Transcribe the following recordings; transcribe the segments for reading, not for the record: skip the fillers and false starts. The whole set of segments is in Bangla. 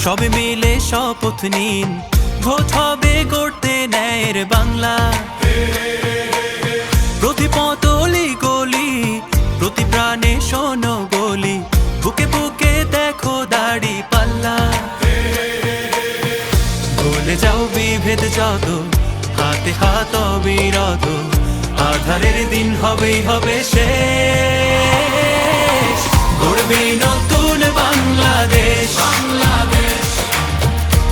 সবে মিলে শপথ নিন, ভোট হবে গড়তে ন্যায়ের বাংলা। প্রতি পতলি গলি, প্রতি প্রাণে শোনো গলি, বুকে বুকে দেখো দাড়ি পাল্লা। ভুলে যাও বিভেদ যত, হাতে হাত অবিরত, আধারের দিন হবেই হবে শেষ। গড়বে নতুন বাংলাদেশ,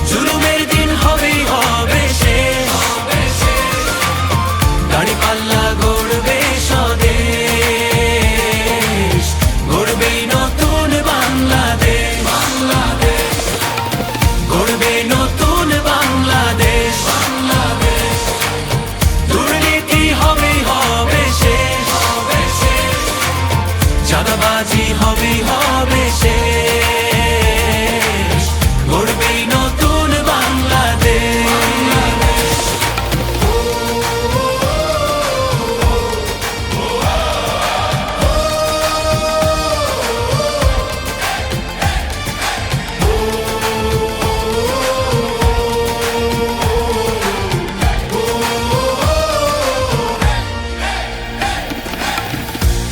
জুলুমের দিন হবেই হবে শেষ। দাড়ি পাল্লা গড়বে স্বদেশ, গড়বে নতুন বাংলাদেশ, গড়বে নতুন বাংলাদেশ। দুর্নীতি হবেই হবে শেষ, চাঁদাবাজি হবেই হবে শেষ। গড়বে নতুন বাংলাদেশ।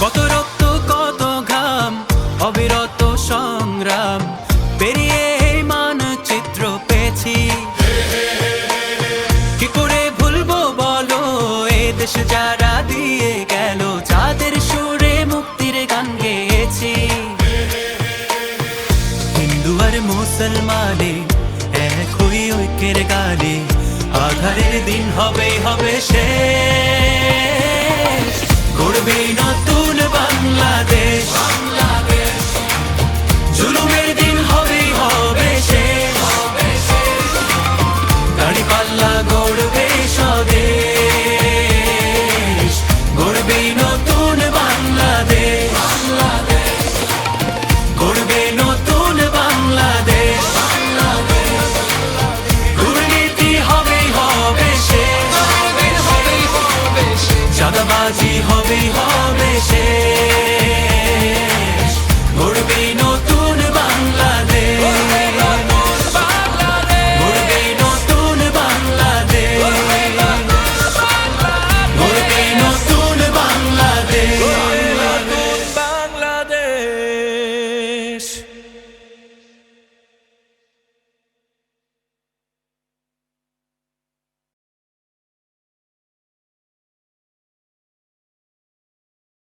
কত রক্ত কত ঘাম, অবিরত সংগ্রাম পেরিয়ে এই মানচিত্র পেয়েছি। কি করে ভুলবো বলো এ দেশ যারা দিয়ে গেল, যাদের সুরে মুক্তির গান গেয়েছি। হিন্দু আর মুসলমানে এক হই ঐক্যের গানে, আধারের দিন হবেই হবে শেষ। গড়বে নতুন বাংলাদেশ।